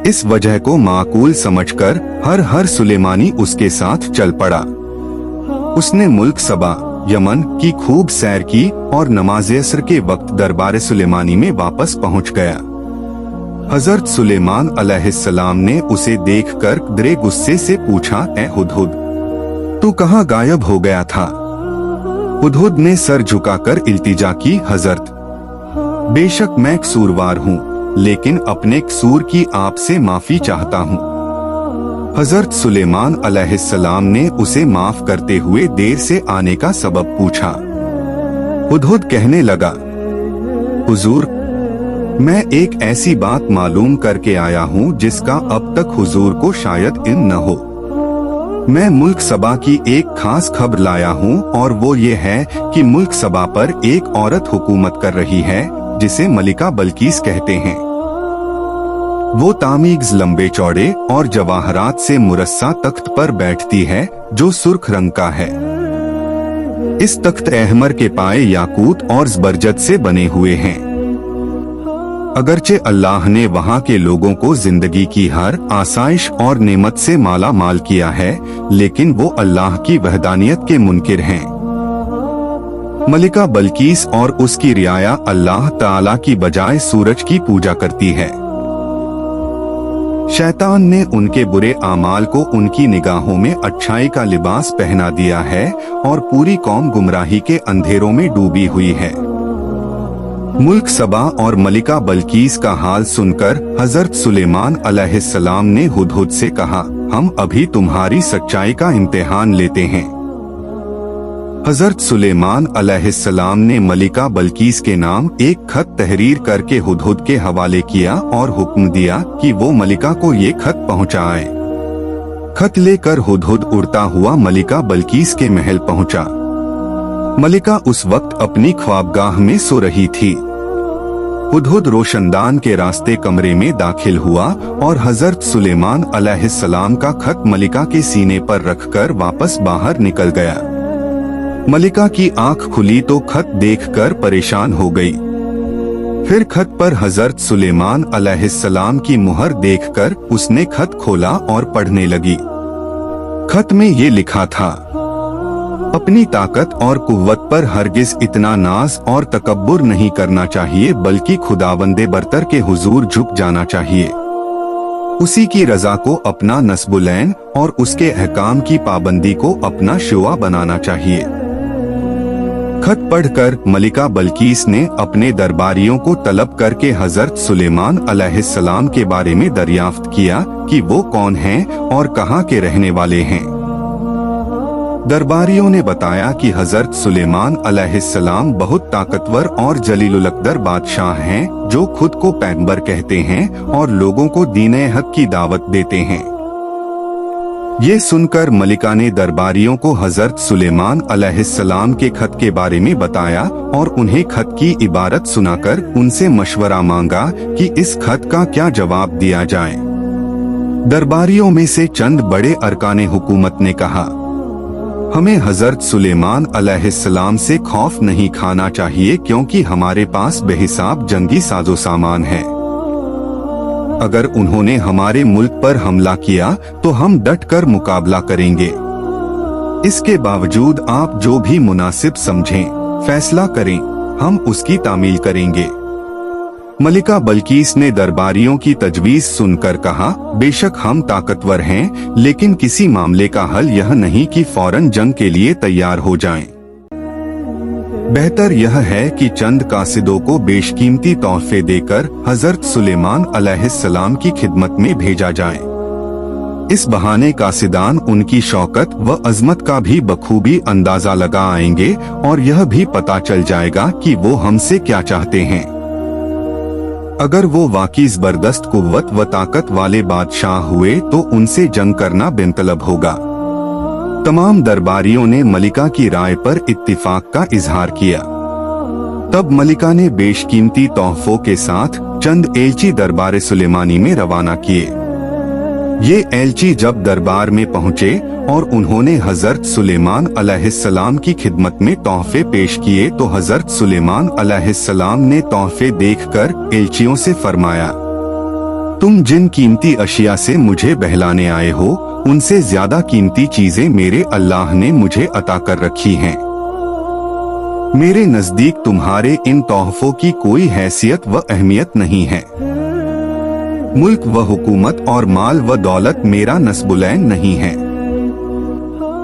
इस वजह को माकूल समझकर हर सुलेमानी उसके साथ चल पड़ा। उसने मुल्क सबा यमन की खूब सैर की और नमाज असर के वक्त दरबार सुलेमानी में वापस पहुंच गया। हजरत सुलेमान अलैहिस्सलाम ने उसे देखकर दरे गुस्से से पूछा, ए हुदहुद, तू कहाँ गायब हो गया था? हुदहुद ने सर झुकाकर इल्तिजा की, हजरत, बेशक मैं कसूरवार हूँ, लेकिन अपने कसूर की आपसे माफी चाहता हूँ। हजरत सुलेमान अलैहिस्सलाम ने उसे माफ करते हुए देर से आने का सबब पूछा। हुदहुद कहने लगा, हुजूर, मैं एक ऐसी बात मालूम करके आया हूँ जिसका अब तक हुजूर को शायद इल्म न हो। मैं मुल्क सबा की एक खास खबर लाया हूँ और वो ये है कि मुल्क सबा पर एक औरत हुकूमत कर रही है जिसे मलिका बल्कीस कहते हैं। वो तामीज़ लंबे चौड़े और जवाहरात से मुरस्सा तख्त पर बैठती है जो सुर्ख रंग का है। इस तख्त अहमर के पाए याकूत और ज़बरजद से बने हुए हैं। अगरचे अल्लाह ने वहाँ के लोगों को जिंदगी की हर आसाइश और नेमत से माला माल किया है, लेकिन वो अल्लाह की वहदानियत के मुनकिर हैं। मलिका बल्कीस और उसकी रियाया अल्लाह ताला की बजाय सूरज की पूजा करती है। शैतान ने उनके बुरे आमाल को उनकी निगाहों में अच्छाई का लिबास पहना दिया है और पूरी कौम गुमराही के अंधेरों में डूबी हुई है। मुल्क सबा और मलिका बल्कीस का हाल सुनकर हजरत सुलेमान अलैहिस्सलाम ने हुदहुद से कहा, हम अभी तुम्हारी सच्चाई का इम्तिहान लेते हैं। हजरत सुलेमान अलैहिस्सलाम ने मलिका बल्कीस के नाम एक खत तहरीर करके हुदहुद के हवाले किया और हुक्म दिया कि वो मलिका को ये खत पहुंचाए। खत लेकर हुदहुद उड़ता हुआ मलिका बल्कीस के महल पहुंचा। मलिका उस वक्त अपनी ख्वाबगाह में सो रही थी। हुदहुद रोशनदान के रास्ते कमरे में दाखिल हुआ और हजरत सुलेमान अलैहिस्सलाम का खत मलिका के सीने पर रखकर वापस बाहर निकल गया। मलिका की आंख खुली तो खत देखकर परेशान हो गई। फिर खत पर हजरत सुलेमान अलैहिस्सलाम की मुहर देखकर उसने खत खोला और पढ़ने लगी। खत में ये लिखा था, अपनी ताकत और कुव्वत पर हरगिज इतना नाज और तकब्बुर नहीं करना चाहिए, बल्कि खुदावंदे बरतर के हुजूर झुक जाना चाहिए। उसी की रजा को अपना नस्बुलैन और उसके अहकाम की पाबंदी को अपना शुआ बनाना चाहिए। खत पढ़कर मलिका बल्कीस ने अपने दरबारियों को तलब करके हजरत सुलेमान अलैहिस्सलाम के बारे में दरियाफ्त किया कि वो कौन हैं और कहाँ के रहने वाले हैं। दरबारियों ने बताया कि हजरत सुलेमान अलैहिस्सलाम बहुत ताकतवर और जलीलुल अक़दर बादशाह हैं जो खुद को पैगंबर कहते हैं और लोगों को दीन-ए हक की दावत देते हैं। ये सुनकर मलिका ने दरबारियों को हजरत सुलेमान अलैहिस्सलाम के खत के बारे में बताया और उन्हें खत की इबारत सुनाकर उनसे मशवरा मांगा कि इस खत का क्या जवाब दिया जाए। दरबारियों में से चंद बड़े अरकाने हुकूमत ने कहा, हमें हजरत सुलेमान अलैहिस्सलाम से खौफ नहीं खाना चाहिए, क्योंकि हमारे पास बेहिसाब जंगी साजो सामान है। अगर उन्होंने हमारे मुल्क पर हमला किया तो हम डटकर मुकाबला करेंगे। इसके बावजूद आप जो भी मुनासिब समझें, फैसला करें, हम उसकी तामील करेंगे। मलिका बल्कीस ने दरबारियों की तजवीज सुनकर कहा, बेशक हम ताकतवर हैं, लेकिन किसी मामले का हल यह नहीं कि फौरन जंग के लिए तैयार हो जाएं। बेहतर यह है कि चंद कासिदों को बेशकीमती तोहफे देकर हजरत सुलेमान अलैहिस्सलाम की खिदमत में भेजा जाए। इस बहाने कासिदान उनकी शौकत व अजमत का भी बखूबी अंदाजा लगा आएंगे और यह भी पता चल जाएगा कि वो हमसे क्या चाहते हैं। अगर वो वाकई जबरदस्त कुव्वत व ताकत वाले बादशाह हुए तो उनसे जंग करना बेमतलब होगा। तमाम दरबारियों ने मलिका की राय पर इत्तिफाक का इजहार किया। तब मलिका ने बेशकीमती तोहफों के साथ चंद एलची दरबार सुलेमानी में रवाना किए। ये एलची जब दरबार में पहुँचे और उन्होंने हजरत सुलेमान अलैहिस्सलाम की खिदमत में तोहफे पेश किए तो हजरत सुलेमान अलैहिस्सलाम ने तोहफे देखकर एलचियों से फरमाया, तुम जिन कीमती अशिया से मुझे बहलाने आए हो, उनसे ज्यादा कीमती चीजें मेरे अल्लाह ने मुझे अता कर रखी हैं। मेरे नजदीक तुम्हारे इन तोहफों की कोई हैसियत व अहमियत नहीं है। मुल्क व हुकूमत और माल व दौलत मेरा नस्बुलैन नहीं है।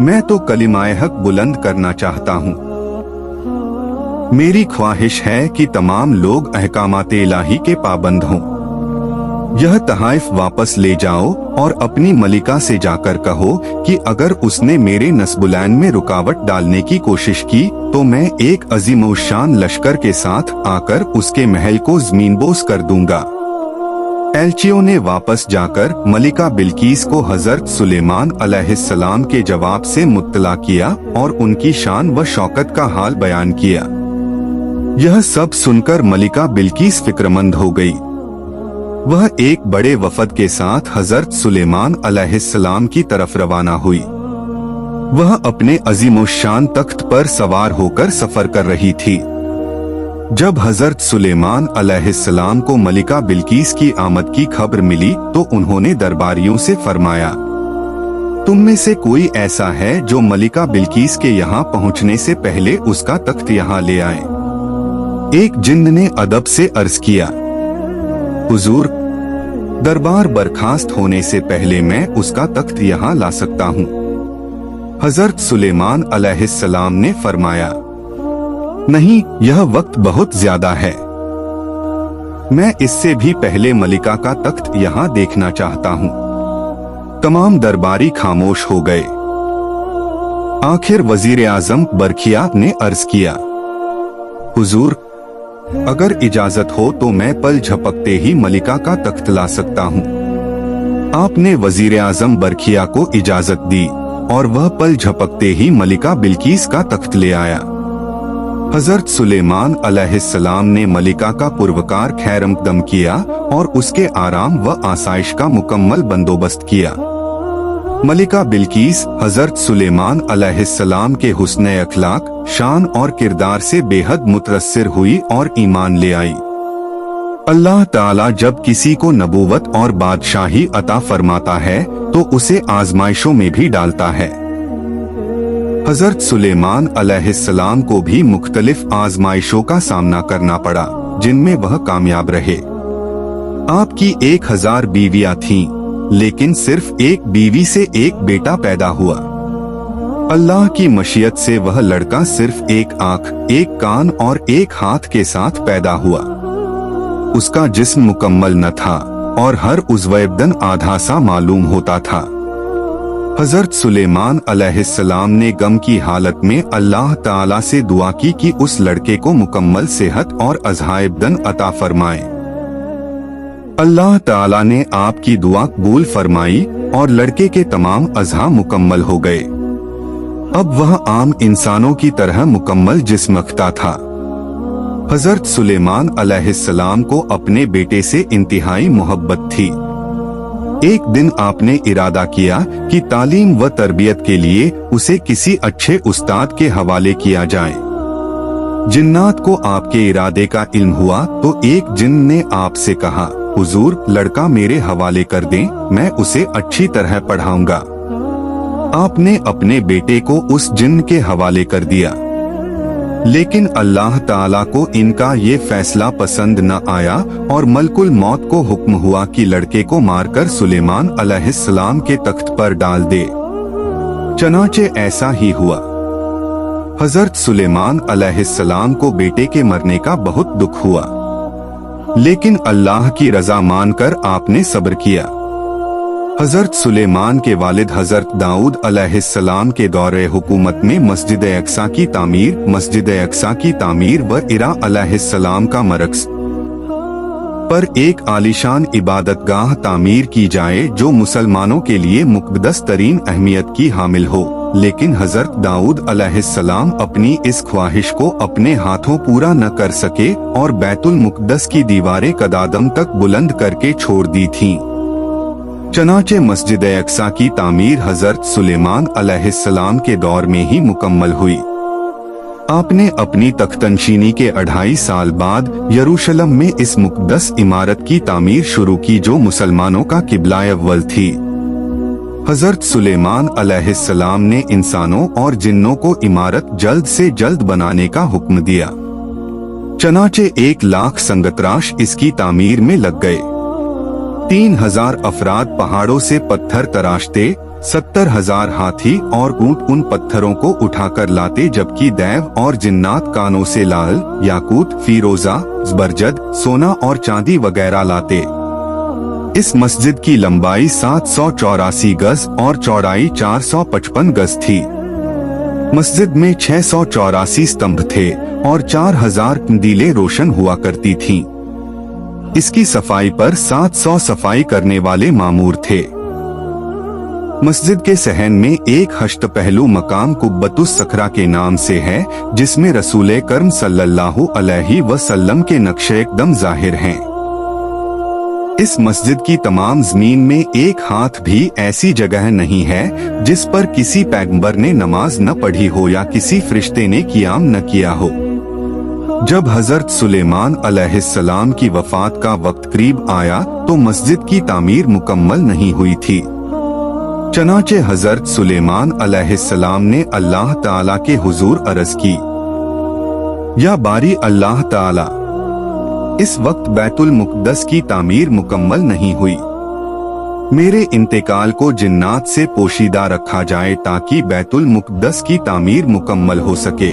मैं तो कलिमाए हक बुलंद करना चाहता हूँ। मेरी ख्वाहिश है कि तमाम लोग अहकामाते इलाही के पाबंद हों। यह तहाइफ वापस ले जाओ और अपनी मलिका से जाकर कहो कि अगर उसने मेरे नस्बुलैन में रुकावट डालने की कोशिश की तो मैं एक अजीमोशान लश्कर के साथ आकर उसके महल को ज़मीनबोस कर दूंगा। एल्चियों ने वापस जाकर मलिका बिल्कीस को हजरत सुलेमान अलैहिस्सलाम के जवाब से मुत्तला किया और उनकी शान व शौकत का हाल बयान किया। यह सब सुनकर मलिका बिल्कीस फिक्रमंद हो गई। वह एक बड़े वफद के साथ हजरत सुलेमान अलैहिस्सलाम की तरफ रवाना हुई। वह अपने अजीमोशान तख्त पर सवार होकर सफर कर रही थी। जब हजरत सुलेमान अलैहिस्सलाम को मलिका बिल्कीस की आमद की खबर मिली तो उन्होंने दरबारियों से फरमाया, तुम में से कोई ऐसा है जो मलिका बिल्कीस के यहाँ पहुँचने से पहले उसका तख्त यहाँ ले आए। एक जिन्न ने अदब से अर्ज किया, हुजूर, दरबार बर्खास्त होने से पहले मैं उसका तख्त यहाँ ला सकता हूँ। हजरत सुलेमान अलैहिस्सलाम ने फरमाया, नहीं, यह वक्त बहुत ज्यादा है। मैं इससे भी पहले मलिका का तख्त यहाँ देखना चाहता हूँ। तमाम दरबारी खामोश हो गए। आखिर वजीर आजम बरखिया ने अर्ज किया, हुजूर, अगर इजाजत हो तो मैं पल झपकते ही मलिका का तख्त ला सकता हूँ। आपने वजीर आजम बरखिया को इजाजत दी और वह पल झपकते ही मलिका बिल्कीस का तख्त ले आया। हजरत सुलेमान अलैहिस्सलाम ने मलिका का पुरवकार खैरमकदम किया और उसके आराम व आसाइश का मुकम्मल बंदोबस्त किया। मलिका बिल्कीस हजरत सुलेमान अलैहिस्सलाम के हुस्न अखलाक, शान और किरदार से बेहद मुतअस्सिर हुई और ईमान ले आई। अल्लाह ताला जब किसी को नबूवत और बादशाही अता फरमाता है तो उसे आजमाइशों में भी डालता है। हजरत सुलेमान अलैहिस्सलाम को भी मुख्तलिफ आजमाइशों का सामना करना पड़ा, जिनमें वह कामयाब रहे। आपकी 1000 बीवियां थीं, लेकिन सिर्फ एक बीवी से एक बेटा पैदा हुआ। अल्लाह की मशीयत से वह लड़का सिर्फ एक आंख, एक कान और एक हाथ के साथ पैदा हुआ। उसका जिस्म मुकम्मल न था और हर उज़्व-ए-बदन आधा सा मालूम होता था। हजरत सुलेमान अलैहिस्सलाम ने गम की हालत में अल्लाह ताला से दुआ की कि उस लड़के को मुकम्मल सेहत और अज़्हाए-बदन अता फरमाए। अल्लाह ताला ने आपकी दुआ कबूल फरमाई और लड़के के तमाम अज़्हा मुकम्मल हो गए। अब वह आम इंसानों की तरह मुकम्मल जिस्म रखता था। हजरत सुलेमान अलैहिस्सलाम को अपने बेटे से इंतहाई मोहब्बत थी। एक दिन आपने इरादा किया कि तालीम व तरबियत के लिए उसे किसी अच्छे उस्ताद के हवाले किया जाए। जिन्नात को आपके इरादे का इल्म हुआ तो एक जिन्न ने आपसे कहा, हुजूर, लड़का मेरे हवाले कर दें, मैं उसे अच्छी तरह पढ़ाऊंगा। आपने अपने बेटे को उस जिन्न के हवाले कर दिया, लेकिन अल्लाह ताला को इनका ये फैसला पसंद न आया और मलकुल मौत को हुक्म हुआ कि लड़के को मारकर सुलेमान अलैहिस्सलाम के तख्त पर डाल दे। चनाचे ऐसा ही हुआ। हजरत सुलेमान अलैहिस्सलाम को बेटे के मरने का बहुत दुख हुआ, लेकिन अल्लाह की रजा मानकर आपने सब्र किया। हजरत सुलेमान के वालिद हजरत दाऊद अलैहिस्सलाम के दौरे हुकूमत में मस्जिद अक्सा की तामीर व इरा अलैहिस्सलाम का मरकज़ पर एक आलीशान इबादतगाह तामीर की जाए जो मुसलमानों के लिए मुक़द्दस तरीन अहमियत की हामिल हो। लेकिन हजरत दाऊद अलैहिस्सलाम अपनी इस ख्वाहिश को अपने हाथों पूरा न कर सके और बैतुल मुक़द्दस की दीवारें कदादम तक बुलंद करके छोड़ दी थीं। चनाचे मस्जिद अक्सा की तामीर हजरत सुलेमान अलैहिस्सलाम के दौर में ही मुकम्मल हुई। आपने अपनी तख्तनशीनी के 2.5 साल बाद यरूशलेम में इस मुक़द्दस इमारत की तामीर शुरू की जो मुसलमानों का किबला अव्वल थी। हजरत सुलेमान अलैहिस्सलाम ने इंसानों और जिन्नों को इमारत जल्द से जल्द बनाने का हुक्म दिया। चनाचे 1 लाख संगतराश इसकी तामीर में लग गए। 3000 अफराद पहाड़ों से पत्थर तराशते, 70,000 हाथी और ऊंट उन पत्थरों को उठाकर लाते, जबकि दैव और जिन्नात कानों से लाल, याकूत, फीरोजा, ज़बरजद, सोना और चांदी वगैरह लाते। इस मस्जिद की लंबाई 784 गज और चौड़ाई 455 गज थी। मस्जिद में 684 स्तंभ थे और 4000 कंदीलें रोशन हुआ करती थीं। इसकी सफाई पर 700 सफाई करने वाले मामूर थे। मस्जिद के सहन में एक हश्त पहलू मकाम कुब्बतुस सखरा के नाम से है, जिसमें रसूल करम सल्लल्लाहु अलैहि वसल्लम के नक्शे एकदम जाहिर हैं। इस मस्जिद की तमाम जमीन में एक हाथ भी ऐसी जगह नहीं है जिस पर किसी पैगंबर ने नमाज न पढ़ी हो या किसी फरिश्ते ने क़ियाम न किया हो। जब हजरत सुलेमान अलैहिस्सलाम की वफात का वक्त करीब आया तो मस्जिद की तामीर मुकम्मल नहीं हुई थी। चनाचे हजरत सुलेमान अलैहिस्सलाम ने अल्लाह ताला के हुजूर अर्ज की, या बारी अल्लाह ताला, इस वक्त बैतुल मुक़द्दस की तामीर मुकम्मल नहीं हुई। मेरे इंतकाल को जिन्नात से पोशीदा रखा जाए ताकि बैतुल मुक़द्दस की तामीर मुकम्मल हो सके।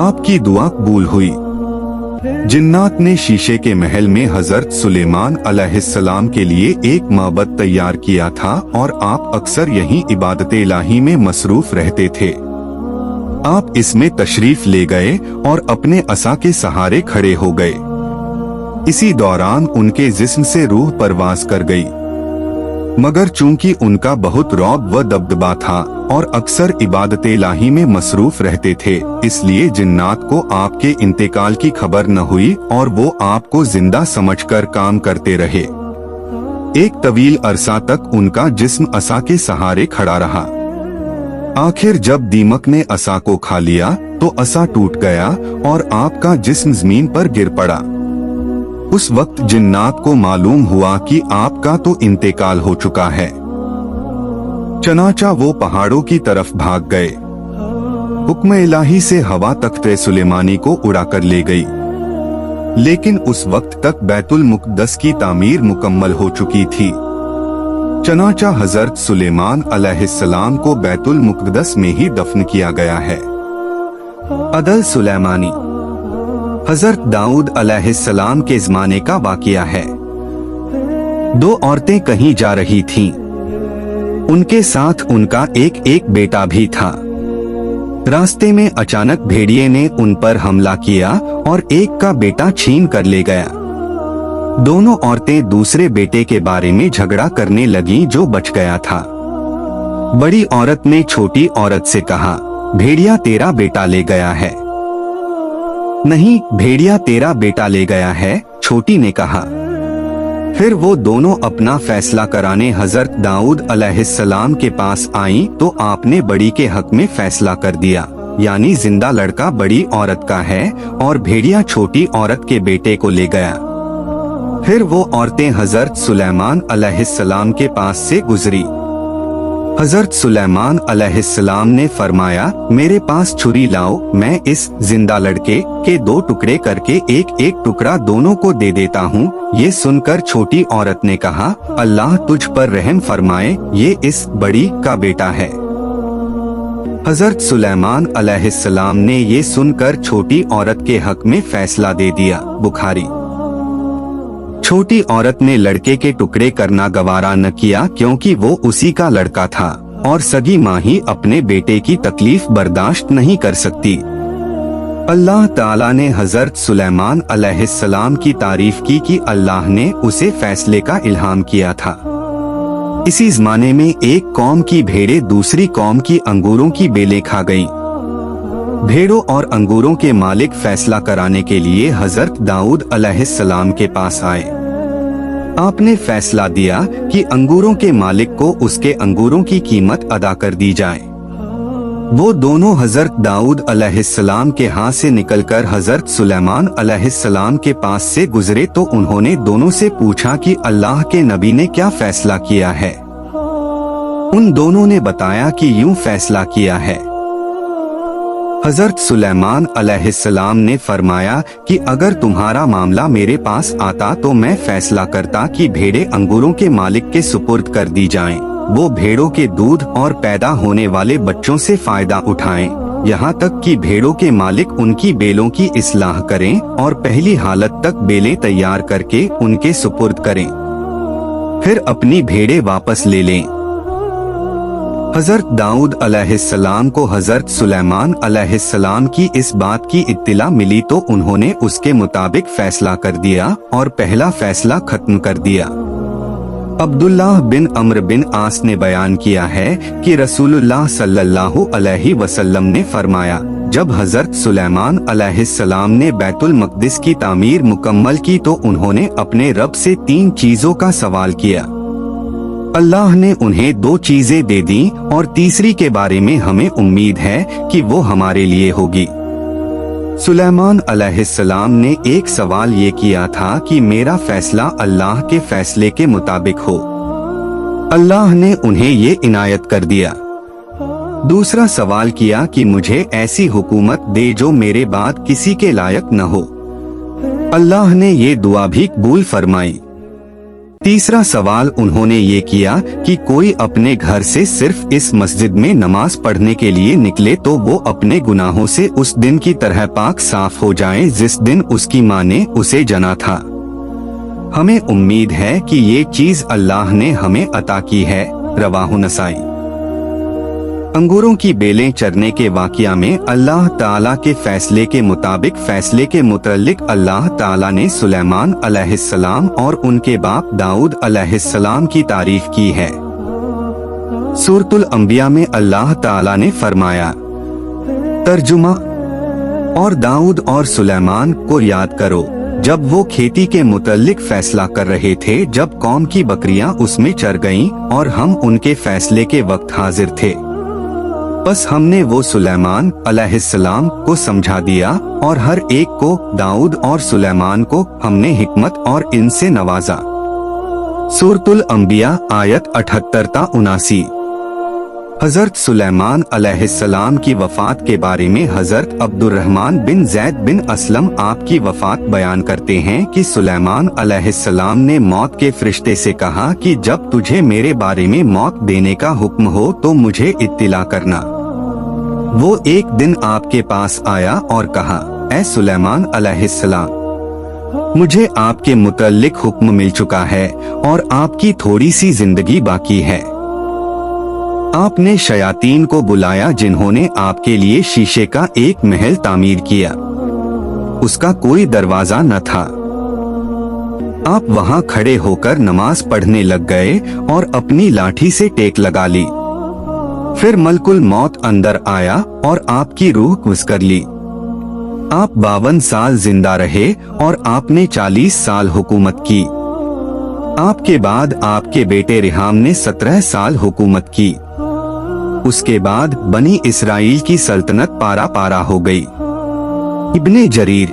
आपकी दुआ कबूल हुई। जिन्नात ने शीशे के महल में हजरत सुलेमान अलैहिस्सलाम के लिए एक माबद तैयार किया था और आप अक्सर यहीं इबादत इलाही में मसरूफ रहते थे। आप इसमें तशरीफ ले गए और अपने असा के सहारे खड़े हो गए। इसी दौरान उनके जिस्म से रूह परवाज कर गई, मगर चूंकि उनका बहुत रौब व दबदबा था और अक्सर इबादत इलाही में मसरूफ रहते थे, इसलिए जिन्नात को आपके इंतकाल की खबर न हुई और वो आपको जिंदा समझकर काम करते रहे। एक तवील अरसा तक उनका जिस्म असा के सहारे खड़ा रहा। आखिर जब दीमक ने असा को खा लिया तो असा टूट गया और आपका जिस्म जमीन पर गिर पड़ा। उस वक्त जिन्नात को मालूम हुआ कि आपका तो इंतकाल हो चुका है। चनाचा वो पहाड़ों की तरफ भाग गए। हुक्म इलाही से हवा तख्ते सुलेमानी को उड़ाकर ले गई, लेकिन उस वक्त तक बैतुल मुक़द्दस की तामीर मुकम्मल हो चुकी थी। चनाचा हजरत सुलेमान अलैहिस्सलाम को बैतुल मुक़द्दस में ही दफन किया गया है। अदल सुलेमानी हजरत दाऊद अलैहिस्सलाम के ज़माने का वाक़िया है। 2 औरतें कहीं जा रही थीं। उनके साथ उनका एक बेटा भी था। रास्ते में अचानक भेड़िए ने उन पर हमला किया और एक का बेटा छीन कर ले गया। दोनों औरतें दूसरे बेटे के बारे में झगड़ा करने लगीं जो बच गया था। बड़ी औरत ने छोटी औरत से कहा, भेड़िया तेरा बेटा ले गया है। नहीं, भेड़िया तेरा बेटा ले गया है, छोटी ने कहा। फिर वो दोनों अपना फैसला कराने हजरत दाऊद अलैहिस्सलाम के पास आईं तो आपने बड़ी के हक में फैसला कर दिया, यानी जिंदा लड़का बड़ी औरत का है और भेड़िया छोटी औरत के बेटे को ले गया। फिर वो औरतें हजरत सुलेमान अलैहिस्सलाम के पास से गुजरी। हजरत सुलेमान अलैहिस्सलाम ने फरमाया, मेरे पास छुरी लाओ, मैं इस जिंदा लड़के के 2 टुकड़े करके एक टुकड़ा दोनों को दे देता हूँ। ये सुनकर छोटी औरत ने कहा, अल्लाह तुझ पर रहम फरमाए, ये इस बड़ी का बेटा है। हजरत सुलेमान अलैहिस्सलाम ने ये सुनकर छोटी औरत के हक में फैसला दे दिया। बुखारी। छोटी औरत ने लड़के के टुकड़े करना गवारा न किया क्योंकि वो उसी का लड़का था और सगी माँ ही अपने बेटे की तकलीफ बर्दाश्त नहीं कर सकती। अल्लाह ताला ने हजरत सुलेमान अलैहिस्सलाम की तारीफ की कि अल्लाह ने उसे फैसले का इल्हाम किया था। इसी ज़माने में एक कौम की भेड़ें दूसरी कौम की अंगूरों की बेलें खा गईं। भेड़ों और अंगूरों के मालिक फैसला कराने के लिए हजरत दाऊद अलैहिस्सलाम के पास आए। आपने फैसला दिया कि अंगूरों के मालिक को उसके अंगूरों की कीमत अदा कर दी जाए। वो दोनों हजरत दाऊद अलैहिस्सलाम के हाथ से निकलकर हजरत सुलेमान अलैहिस्सलाम के पास से गुजरे तो उन्होंने दोनों से पूछा कि अल्लाह के नबी ने क्या फैसला किया है। उन दोनों ने बताया कि यूं फैसला किया है। हजरत सुलेमान अलैहिस्सलाम ने फरमाया कि अगर तुम्हारा मामला मेरे पास आता तो मैं फैसला करता कि भेड़ें अंगूरों के मालिक के सुपुर्द कर दी जाएं। वो भेड़ों के दूध और पैदा होने वाले बच्चों से फायदा उठाएं, यहाँ तक कि भेड़ों के मालिक उनकी बेलों की इस्लाह करें और पहली हालत तक बेलें तैयार करके उनके सुपुर्द करें, फिर अपनी भेड़ें वापस ले लें। हजरत दाऊद अलैहिस्सलाम को हजरत सुलेमान अलैहिस्सलाम की इस बात की इत्तिला मिली तो उन्होंने उसके मुताबिक फैसला कर दिया और पहला फैसला खत्म कर दिया। अब्दुल्लाह बिन अम्र बिन आस ने बयान किया है कि रसूलुल्लाह सल्लल्लाहु अलैहि वसल्लम ने फरमाया, जब हजरत सुलेमान अलैहिस्सलाम ने बैतुल मक़दिस की तामीर मुकम्मल की तो उन्होंने अपने रब से 3 चीजों का सवाल किया। अल्लाह ने उन्हें 2 चीजें दे दी और तीसरी के बारे में हमें उम्मीद है कि वो हमारे लिए होगी। सुलेमान अलैहिस्सलाम ने एक सवाल ये किया था कि मेरा फैसला अल्लाह के फैसले के मुताबिक हो। अल्लाह ने उन्हें ये इनायत कर दिया। दूसरा सवाल किया कि मुझे ऐसी हुकूमत दे जो मेरे बाद किसी के लायक न हो। अल्लाह ने ये दुआ भी कबूल फरमाई। तीसरा सवाल उन्होंने ये किया कि कोई अपने घर से सिर्फ इस मस्जिद में नमाज पढ़ने के लिए निकले तो वो अपने गुनाहों से उस दिन की तरह पाक साफ हो जाए जिस दिन उसकी माँ ने उसे जना था। हमें उम्मीद है कि ये चीज अल्लाह ने हमें अता की है। रवाहु नसाई। अंगूरों की बेलें चरने के वाक़या में अल्लाह ताला के फैसले के मुताबिक फैसले के मुतल्लिक अल्लाह ताला ने सुलेमान अलैहिस्सलाम और उनके बाप दाऊद अलैहिस्सलाम की तारीफ की है। सूरतुल अंबिया में अल्लाह ताला ने फरमाया, तर्जुमा, और दाऊद और सुलेमान को याद करो जब वो खेती के मुतल्लिक फैसला कर रहे थे, जब कौम की बकरियां उसमें चर गईं और हम उनके फैसले के वक्त हाजिर थे। बस हमने वो सुलेमान अलैहिस्सलाम को समझा दिया और हर एक को, दाऊद और सुलेमान को हमने हिकमत और इनसे नवाजा। सूरतुल अंबिया आयत 78-79। हजरत सुलेमान अलैहिस्सलाम की वफात के बारे में हजरत अब्दुर्रहमान बिन जैद बिन असलम आपकी वफात बयान करते हैं कि सुलेमान अलैहिस्सलाम ने मौत के फरिश्ते से कहा कि जब तुझे मेरे बारे में मौत देने का हुक्म हो तो मुझे इत्तिला करना। वो एक दिन आपके पास आया और कहा, ऐ सुलेमान अलैहिस्सलाम, मुझे आपके मुतल्लिक हुक्म मिल चुका है और आपकी थोड़ी सी जिंदगी बाकी है। आपने शयातीन को बुलाया जिन्होंने आपके लिए शीशे का एक महल तामीर किया। उसका कोई दरवाजा न था। आप वहां खड़े होकर नमाज पढ़ने लग गए और अपनी लाठी से टेक लगा ली। फिर मलकुल मौत अंदर आया और आपकी रूह कुस कर ली। आप 52 साल जिंदा रहे और आपने 40 साल हुकूमत की। आपके बाद आपके बेटे रिहाम ने 17 साल हुकूमत की। उसके बाद बनी इसराइल की सल्तनत पारा पारा हो गई। इब्ने जरीर